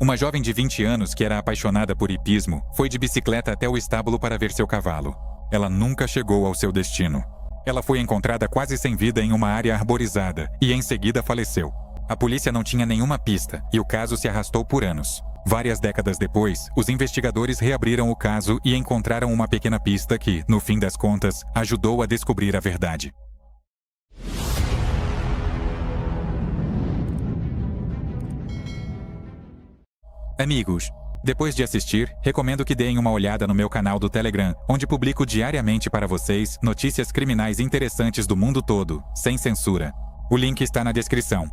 Uma jovem de 20 anos que era apaixonada por hipismo foi de bicicleta até o estábulo para ver seu cavalo. Ela nunca chegou ao seu destino. Ela foi encontrada quase sem vida em uma área arborizada e em seguida faleceu. A polícia não tinha nenhuma pista e o caso se arrastou por anos. Várias décadas depois, os investigadores reabriram o caso e encontraram uma pequena pista que, no fim das contas, ajudou a descobrir a verdade. Amigos, depois de assistir, recomendo que deem uma olhada no meu canal do Telegram, onde publico diariamente para vocês notícias criminais interessantes do mundo todo, sem censura. O link está na descrição.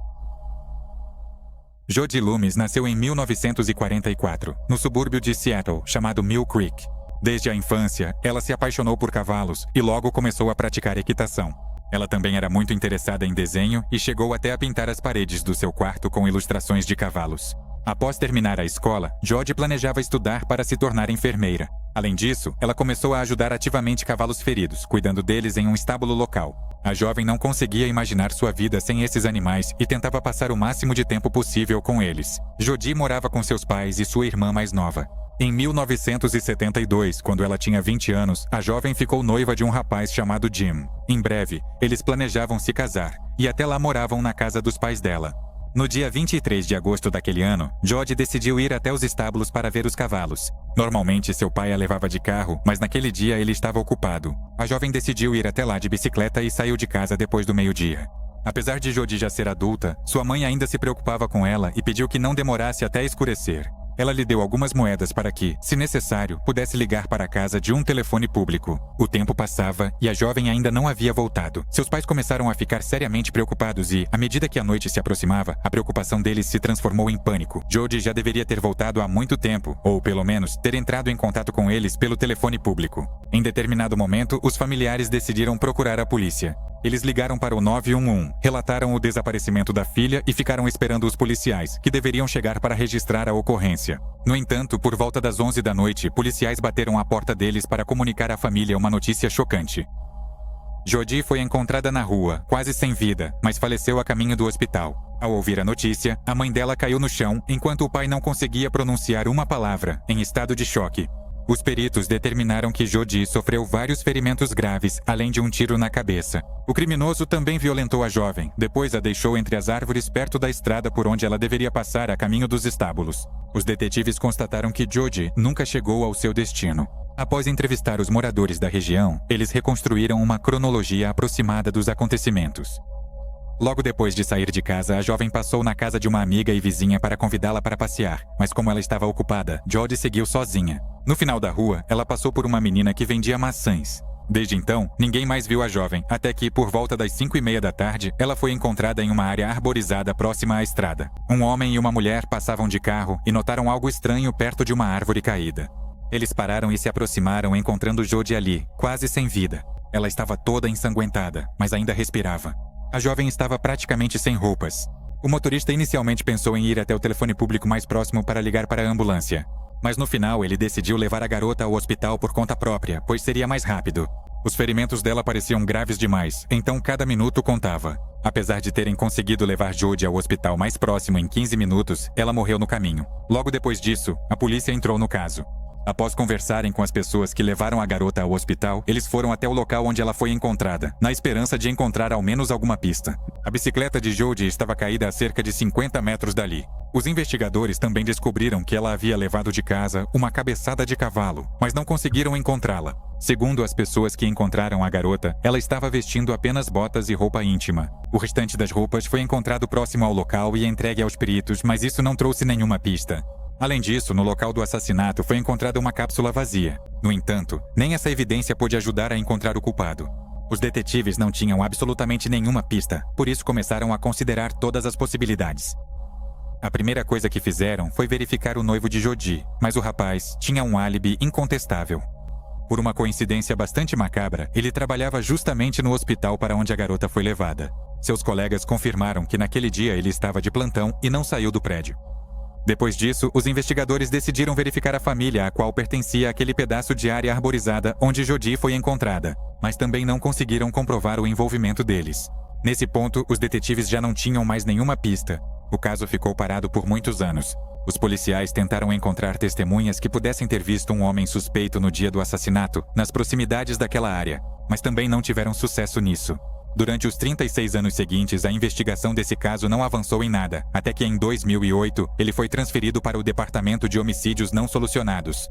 Jodi Loomis nasceu em 1944, no subúrbio de Seattle, chamado Mill Creek. Desde a infância, ela se apaixonou por cavalos e logo começou a praticar equitação. Ela também era muito interessada em desenho e chegou até a pintar as paredes do seu quarto com ilustrações de cavalos. Após terminar a escola, Jodi planejava estudar para se tornar enfermeira. Além disso, ela começou a ajudar ativamente cavalos feridos, cuidando deles em um estábulo local. A jovem não conseguia imaginar sua vida sem esses animais e tentava passar o máximo de tempo possível com eles. Jodi morava com seus pais e sua irmã mais nova. Em 1972, quando ela tinha 20 anos, a jovem ficou noiva de um rapaz chamado Jim. Em breve, eles planejavam se casar, e até lá moravam na casa dos pais dela. No dia 23 de agosto daquele ano, Jodi decidiu ir até os estábulos para ver os cavalos. Normalmente, seu pai a levava de carro, mas naquele dia ele estava ocupado. A jovem decidiu ir até lá de bicicleta e saiu de casa depois do meio-dia. Apesar de Jodi já ser adulta, sua mãe ainda se preocupava com ela e pediu que não demorasse até escurecer. Ela lhe deu algumas moedas para que, se necessário, pudesse ligar para a casa de um telefone público. O tempo passava e a jovem ainda não havia voltado. Seus pais começaram a ficar seriamente preocupados e, à medida que a noite se aproximava, a preocupação deles se transformou em pânico. Jodi já deveria ter voltado há muito tempo, ou pelo menos ter entrado em contato com eles pelo telefone público. Em determinado momento, os familiares decidiram procurar a polícia. Eles ligaram para o 911, relataram o desaparecimento da filha e ficaram esperando os policiais, que deveriam chegar para registrar a ocorrência. No entanto, por volta das 11 da noite, policiais bateram à porta deles para comunicar à família uma notícia chocante. Jodi foi encontrada na rua, quase sem vida, mas faleceu a caminho do hospital. Ao ouvir a notícia, a mãe dela caiu no chão, enquanto o pai não conseguia pronunciar uma palavra, em estado de choque. Os peritos determinaram que Jodi sofreu vários ferimentos graves, além de um tiro na cabeça. O criminoso também violentou a jovem, depois a deixou entre as árvores perto da estrada por onde ela deveria passar a caminho dos estábulos. Os detetives constataram que Jodi nunca chegou ao seu destino. Após entrevistar os moradores da região, eles reconstruíram uma cronologia aproximada dos acontecimentos. Logo depois de sair de casa, a jovem passou na casa de uma amiga e vizinha para convidá-la para passear, mas como ela estava ocupada, Jodi seguiu sozinha. No final da rua, ela passou por uma menina que vendia maçãs. Desde então, ninguém mais viu a jovem, até que, por volta das 5:30 da tarde, ela foi encontrada em uma área arborizada próxima à estrada. Um homem e uma mulher passavam de carro e notaram algo estranho perto de uma árvore caída. Eles pararam e se aproximaram, encontrando Jodi ali, quase sem vida. Ela estava toda ensanguentada, mas ainda respirava. A jovem estava praticamente sem roupas. O motorista inicialmente pensou em ir até o telefone público mais próximo para ligar para a ambulância. Mas no final, ele decidiu levar a garota ao hospital por conta própria, pois seria mais rápido. Os ferimentos dela pareciam graves demais, então cada minuto contava. Apesar de terem conseguido levar Jodi ao hospital mais próximo em 15 minutos, ela morreu no caminho. Logo depois disso, a polícia entrou no caso. Após conversarem com as pessoas que levaram a garota ao hospital, eles foram até o local onde ela foi encontrada, na esperança de encontrar ao menos alguma pista. A bicicleta de Jodi estava caída a cerca de 50 metros dali. Os investigadores também descobriram que ela havia levado de casa uma cabeçada de cavalo, mas não conseguiram encontrá-la. Segundo as pessoas que encontraram a garota, ela estava vestindo apenas botas e roupa íntima. O restante das roupas foi encontrado próximo ao local e entregue aos peritos, mas isso não trouxe nenhuma pista. Além disso, no local do assassinato foi encontrada uma cápsula vazia. No entanto, nem essa evidência pôde ajudar a encontrar o culpado. Os detetives não tinham absolutamente nenhuma pista, por isso começaram a considerar todas as possibilidades. A primeira coisa que fizeram foi verificar o noivo de Jodi, mas o rapaz tinha um álibi incontestável. Por uma coincidência bastante macabra, ele trabalhava justamente no hospital para onde a garota foi levada. Seus colegas confirmaram que naquele dia ele estava de plantão e não saiu do prédio. Depois disso, os investigadores decidiram verificar a família a qual pertencia aquele pedaço de área arborizada onde Jodi foi encontrada, mas também não conseguiram comprovar o envolvimento deles. Nesse ponto, os detetives já não tinham mais nenhuma pista. O caso ficou parado por muitos anos. Os policiais tentaram encontrar testemunhas que pudessem ter visto um homem suspeito no dia do assassinato, nas proximidades daquela área, mas também não tiveram sucesso nisso. Durante os 36 anos seguintes, a investigação desse caso não avançou em nada, até que em 2008 ele foi transferido para o Departamento de Homicídios Não Solucionados.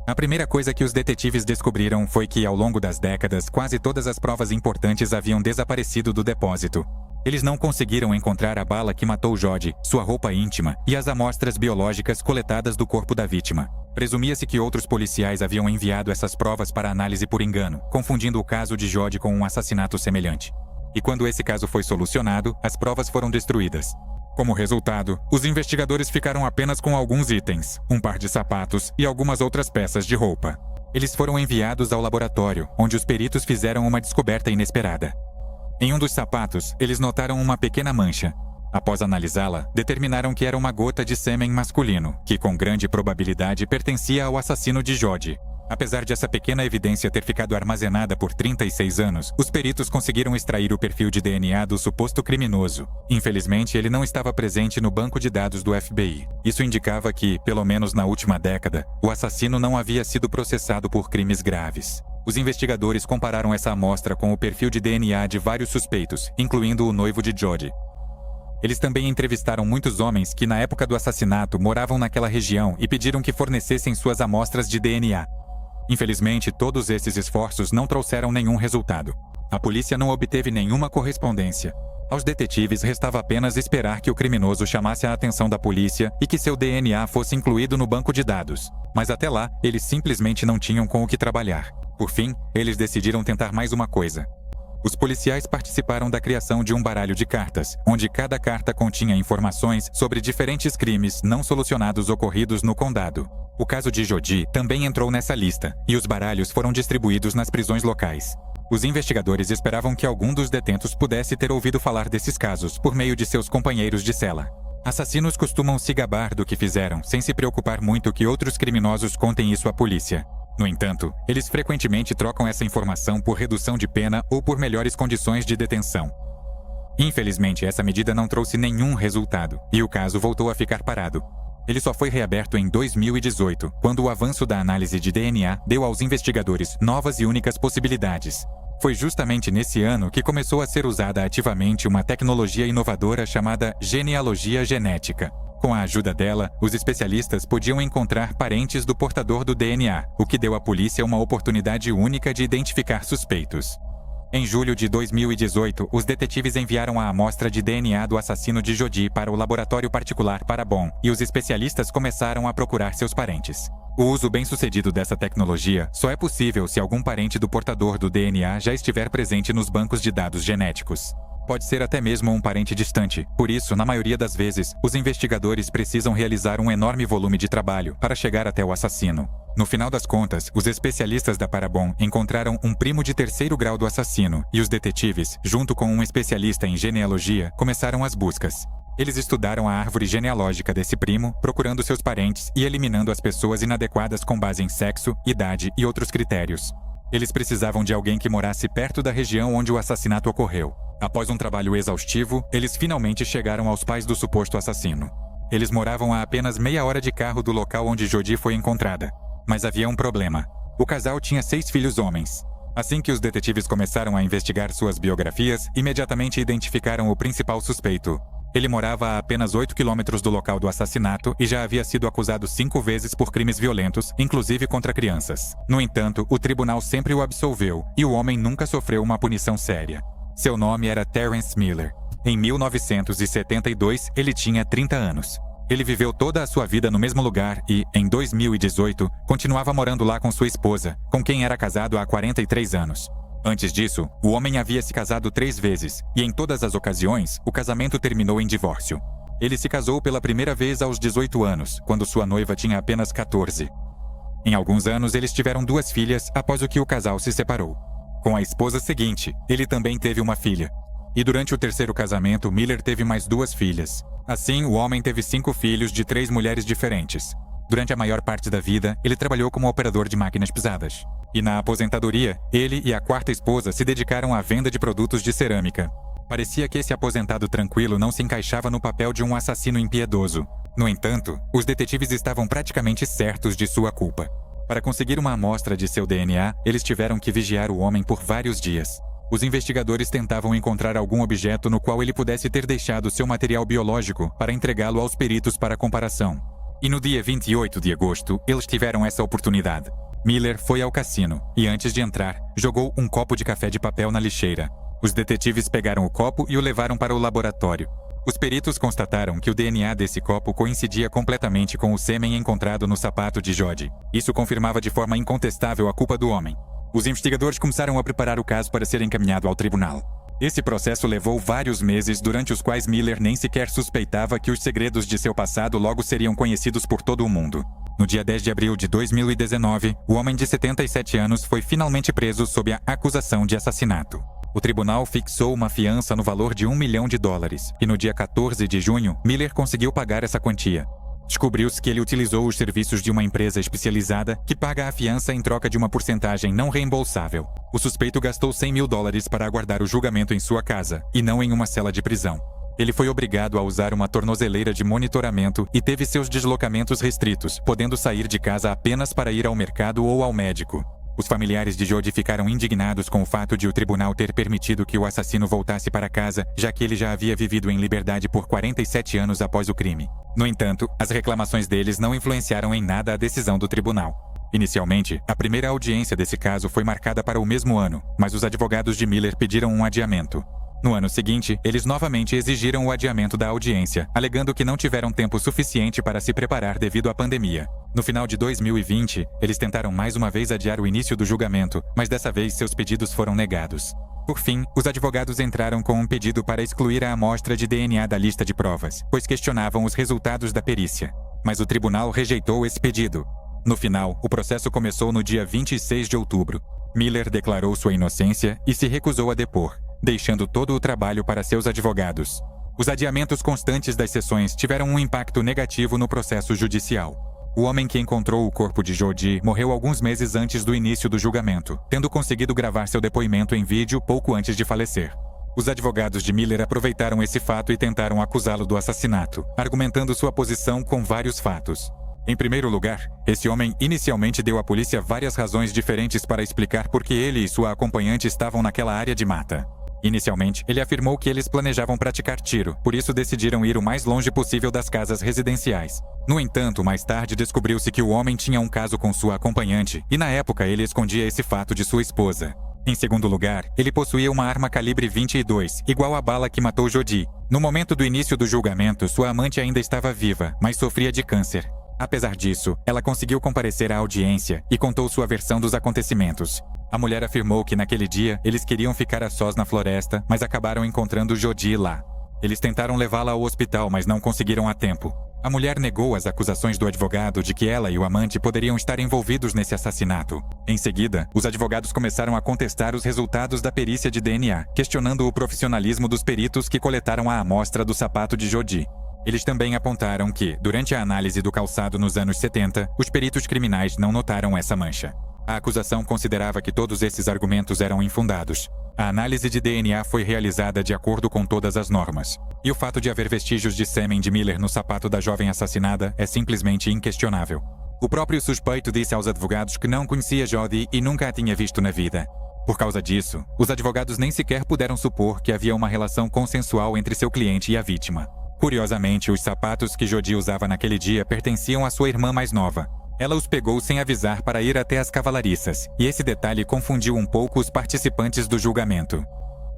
A primeira coisa que os detetives descobriram foi que, ao longo das décadas, quase todas as provas importantes haviam desaparecido do depósito. Eles não conseguiram encontrar a bala que matou Jodi, sua roupa íntima e as amostras biológicas coletadas do corpo da vítima. Presumia-se que outros policiais haviam enviado essas provas para análise por engano, confundindo o caso de Jodi com um assassinato semelhante. E quando esse caso foi solucionado, as provas foram destruídas. Como resultado, os investigadores ficaram apenas com alguns itens, um par de sapatos e algumas outras peças de roupa. Eles foram enviados ao laboratório, onde os peritos fizeram uma descoberta inesperada. Em um dos sapatos, eles notaram uma pequena mancha. Após analisá-la, determinaram que era uma gota de sêmen masculino, que com grande probabilidade pertencia ao assassino de Jodi. Apesar de essa pequena evidência ter ficado armazenada por 36 anos, os peritos conseguiram extrair o perfil de DNA do suposto criminoso. Infelizmente, ele não estava presente no banco de dados do FBI. Isso indicava que, pelo menos na última década, o assassino não havia sido processado por crimes graves. Os investigadores compararam essa amostra com o perfil de DNA de vários suspeitos, incluindo o noivo de Jodi. Eles também entrevistaram muitos homens que, na época do assassinato, moravam naquela região e pediram que fornecessem suas amostras de DNA. Infelizmente, todos esses esforços não trouxeram nenhum resultado. A polícia não obteve nenhuma correspondência. Aos detetives restava apenas esperar que o criminoso chamasse a atenção da polícia e que seu DNA fosse incluído no banco de dados. Mas até lá, eles simplesmente não tinham com o que trabalhar. Por fim, eles decidiram tentar mais uma coisa. Os policiais participaram da criação de um baralho de cartas, onde cada carta continha informações sobre diferentes crimes não solucionados ocorridos no condado. O caso de Jodi também entrou nessa lista, e os baralhos foram distribuídos nas prisões locais. Os investigadores esperavam que algum dos detentos pudesse ter ouvido falar desses casos por meio de seus companheiros de cela. Assassinos costumam se gabar do que fizeram, sem se preocupar muito que outros criminosos contem isso à polícia. No entanto, eles frequentemente trocam essa informação por redução de pena ou por melhores condições de detenção. Infelizmente, essa medida não trouxe nenhum resultado, e o caso voltou a ficar parado. Ele só foi reaberto em 2018, quando o avanço da análise de DNA deu aos investigadores novas e únicas possibilidades. Foi justamente nesse ano que começou a ser usada ativamente uma tecnologia inovadora chamada genealogia genética. Com a ajuda dela, os especialistas podiam encontrar parentes do portador do DNA, o que deu à polícia uma oportunidade única de identificar suspeitos. Em julho de 2018, os detetives enviaram a amostra de DNA do assassino de Jodi para o laboratório particular Parabon, e os especialistas começaram a procurar seus parentes. O uso bem-sucedido dessa tecnologia só é possível se algum parente do portador do DNA já estiver presente nos bancos de dados genéticos. Pode ser até mesmo um parente distante. Por isso, na maioria das vezes, os investigadores precisam realizar um enorme volume de trabalho para chegar até o assassino. No final das contas, os especialistas da Parabon encontraram um primo de terceiro grau do assassino, e os detetives, junto com um especialista em genealogia, começaram as buscas. Eles estudaram a árvore genealógica desse primo, procurando seus parentes e eliminando as pessoas inadequadas com base em sexo, idade e outros critérios. Eles precisavam de alguém que morasse perto da região onde o assassinato ocorreu. Após um trabalho exaustivo, eles finalmente chegaram aos pais do suposto assassino. Eles moravam a apenas meia hora de carro do local onde Jodi foi encontrada. Mas havia um problema. O casal tinha 6 filhos homens. Assim que os detetives começaram a investigar suas biografias, imediatamente identificaram o principal suspeito. Ele morava a apenas 8 quilômetros do local do assassinato e já havia sido acusado 5 vezes por crimes violentos, inclusive contra crianças. No entanto, o tribunal sempre o absolveu e o homem nunca sofreu uma punição séria. Seu nome era Terrence Miller. Em 1972, ele tinha 30 anos. Ele viveu toda a sua vida no mesmo lugar e, em 2018, continuava morando lá com sua esposa, com quem era casado há 43 anos. Antes disso, o homem havia se casado 3 vezes, e em todas as ocasiões, o casamento terminou em divórcio. Ele se casou pela primeira vez aos 18 anos, quando sua noiva tinha apenas 14. Em alguns anos, eles tiveram 2 filhas após o que o casal se separou. Com a esposa seguinte, ele também teve uma filha. E durante o terceiro casamento, Miller teve mais 2 filhas. Assim, o homem teve 5 filhos de 3 mulheres diferentes. Durante a maior parte da vida, ele trabalhou como operador de máquinas pesadas. E na aposentadoria, ele e a 4ª esposa se dedicaram à venda de produtos de cerâmica. Parecia que esse aposentado tranquilo não se encaixava no papel de um assassino impiedoso. No entanto, os detetives estavam praticamente certos de sua culpa. Para conseguir uma amostra de seu DNA, eles tiveram que vigiar o homem por vários dias. Os investigadores tentavam encontrar algum objeto no qual ele pudesse ter deixado seu material biológico para entregá-lo aos peritos para comparação. E no dia 28 de agosto, eles tiveram essa oportunidade. Miller foi ao cassino e, antes de entrar, jogou um copo de café de papel na lixeira. Os detetives pegaram o copo e o levaram para o laboratório. Os peritos constataram que o DNA desse copo coincidia completamente com o sêmen encontrado no sapato de Jodi. Isso confirmava de forma incontestável a culpa do homem. Os investigadores começaram a preparar o caso para ser encaminhado ao tribunal. Esse processo levou vários meses, durante os quais Miller nem sequer suspeitava que os segredos de seu passado logo seriam conhecidos por todo o mundo. No dia 10 de abril de 2019, o homem de 77 anos foi finalmente preso sob a acusação de assassinato. O tribunal fixou uma fiança no valor de $1 milhão e no dia 14 de junho, Miller conseguiu pagar essa quantia. Descobriu-se que ele utilizou os serviços de uma empresa especializada que paga a fiança em troca de uma porcentagem não reembolsável. O suspeito gastou $100 mil para aguardar o julgamento em sua casa, e não em uma cela de prisão. Ele foi obrigado a usar uma tornozeleira de monitoramento e teve seus deslocamentos restritos, podendo sair de casa apenas para ir ao mercado ou ao médico. Os familiares de Jodi ficaram indignados com o fato de o tribunal ter permitido que o assassino voltasse para casa, já que ele já havia vivido em liberdade por 47 anos após o crime. No entanto, as reclamações deles não influenciaram em nada a decisão do tribunal. Inicialmente, a primeira audiência desse caso foi marcada para o mesmo ano, mas os advogados de Miller pediram um adiamento. No ano seguinte, eles novamente exigiram o adiamento da audiência, alegando que não tiveram tempo suficiente para se preparar devido à pandemia. No final de 2020, eles tentaram mais uma vez adiar o início do julgamento, mas dessa vez seus pedidos foram negados. Por fim, os advogados entraram com um pedido para excluir a amostra de DNA da lista de provas, pois questionavam os resultados da perícia. Mas o tribunal rejeitou esse pedido. No final, o processo começou no dia 26 de outubro. Miller declarou sua inocência e se recusou a depor, deixando todo o trabalho para seus advogados. Os adiamentos constantes das sessões tiveram um impacto negativo no processo judicial. O homem que encontrou o corpo de Jodi morreu alguns meses antes do início do julgamento, tendo conseguido gravar seu depoimento em vídeo pouco antes de falecer. Os advogados de Miller aproveitaram esse fato e tentaram acusá-lo do assassinato, argumentando sua posição com vários fatos. Em primeiro lugar, esse homem inicialmente deu à polícia várias razões diferentes para explicar por que ele e sua acompanhante estavam naquela área de mata. Inicialmente, ele afirmou que eles planejavam praticar tiro, por isso decidiram ir o mais longe possível das casas residenciais. No entanto, mais tarde descobriu-se que o homem tinha um caso com sua acompanhante, e na época ele escondia esse fato de sua esposa. Em segundo lugar, ele possuía uma arma calibre 22, igual à bala que matou Jodi. No momento do início do julgamento, sua amante ainda estava viva, mas sofria de câncer. Apesar disso, ela conseguiu comparecer à audiência e contou sua versão dos acontecimentos. A mulher afirmou que naquele dia eles queriam ficar a sós na floresta, mas acabaram encontrando Jodi lá. Eles tentaram levá-la ao hospital, mas não conseguiram a tempo. A mulher negou as acusações do advogado de que ela e o amante poderiam estar envolvidos nesse assassinato. Em seguida, os advogados começaram a contestar os resultados da perícia de DNA, questionando o profissionalismo dos peritos que coletaram a amostra do sapato de Jodi. Eles também apontaram que, durante a análise do calçado nos anos 70, os peritos criminais não notaram essa mancha. A acusação considerava que todos esses argumentos eram infundados. A análise de DNA foi realizada de acordo com todas as normas. E o fato de haver vestígios de sêmen de Miller no sapato da jovem assassinada é simplesmente inquestionável. O próprio suspeito disse aos advogados que não conhecia Jodi e nunca a tinha visto na vida. Por causa disso, os advogados nem sequer puderam supor que havia uma relação consensual entre seu cliente e a vítima. Curiosamente, os sapatos que Jodi usava naquele dia pertenciam à sua irmã mais nova. Ela os pegou sem avisar para ir até as cavalariças, e esse detalhe confundiu um pouco os participantes do julgamento.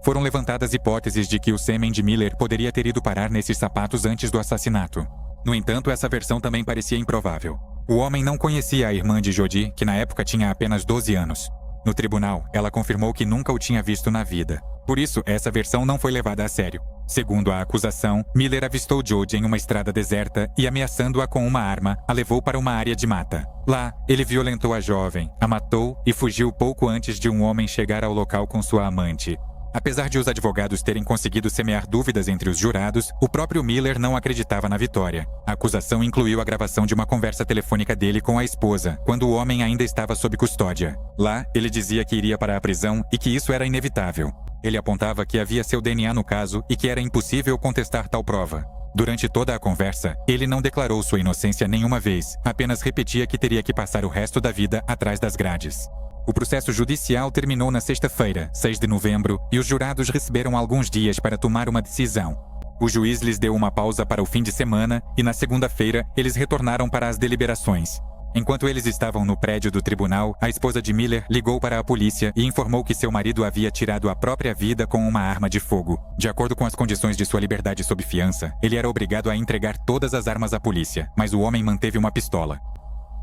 Foram levantadas hipóteses de que o sêmen de Miller poderia ter ido parar nesses sapatos antes do assassinato. No entanto, essa versão também parecia improvável. O homem não conhecia a irmã de Jodi, que na época tinha apenas 12 anos. No tribunal, ela confirmou que nunca o tinha visto na vida. Por isso, essa versão não foi levada a sério. Segundo a acusação, Miller avistou Jodi em uma estrada deserta e, ameaçando-a com uma arma, a levou para uma área de mata. Lá, ele violentou a jovem, a matou e fugiu pouco antes de um homem chegar ao local com sua amante. Apesar de os advogados terem conseguido semear dúvidas entre os jurados, o próprio Miller não acreditava na vitória. A acusação incluiu a gravação de uma conversa telefônica dele com a esposa, quando o homem ainda estava sob custódia. Lá, ele dizia que iria para a prisão e que isso era inevitável. Ele apontava que havia seu DNA no caso e que era impossível contestar tal prova. Durante toda a conversa, ele não declarou sua inocência nenhuma vez, apenas repetia que teria que passar o resto da vida atrás das grades. O processo judicial terminou na sexta-feira, 6 de novembro, e os jurados receberam alguns dias para tomar uma decisão. O juiz lhes deu uma pausa para o fim de semana e na segunda-feira eles retornaram para as deliberações. Enquanto eles estavam no prédio do tribunal, a esposa de Miller ligou para a polícia e informou que seu marido havia tirado a própria vida com uma arma de fogo. De acordo com as condições de sua liberdade sob fiança, ele era obrigado a entregar todas as armas à polícia, mas o homem manteve uma pistola.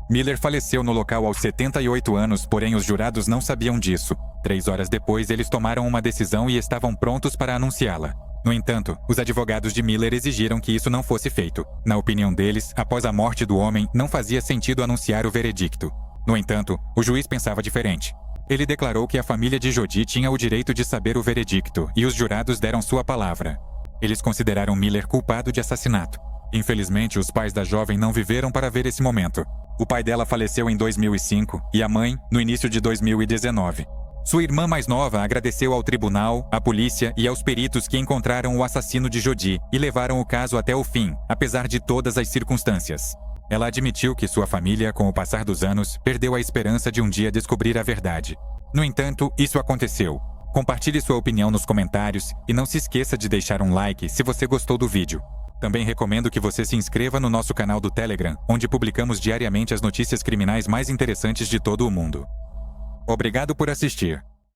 Miller faleceu no local aos 78 anos, porém os jurados não sabiam disso. 3 horas depois, eles tomaram uma decisão e estavam prontos para anunciá-la. No entanto, os advogados de Miller exigiram que isso não fosse feito. Na opinião deles, após a morte do homem, não fazia sentido anunciar o veredicto. No entanto, o juiz pensava diferente. Ele declarou que a família de Jodi tinha o direito de saber o veredicto, e os jurados deram sua palavra. Eles consideraram Miller culpado de assassinato. Infelizmente, os pais da jovem não viveram para ver esse momento. O pai dela faleceu em 2005 e a mãe, no início de 2019. Sua irmã mais nova agradeceu ao tribunal, à polícia e aos peritos que encontraram o assassino de Jodi e levaram o caso até o fim, apesar de todas as circunstâncias. Ela admitiu que sua família, com o passar dos anos, perdeu a esperança de um dia descobrir a verdade. No entanto, isso aconteceu. Compartilhe sua opinião nos comentários e não se esqueça de deixar um like se você gostou do vídeo. Também recomendo que você se inscreva no nosso canal do Telegram, onde publicamos diariamente as notícias criminais mais interessantes de todo o mundo. Obrigado por assistir.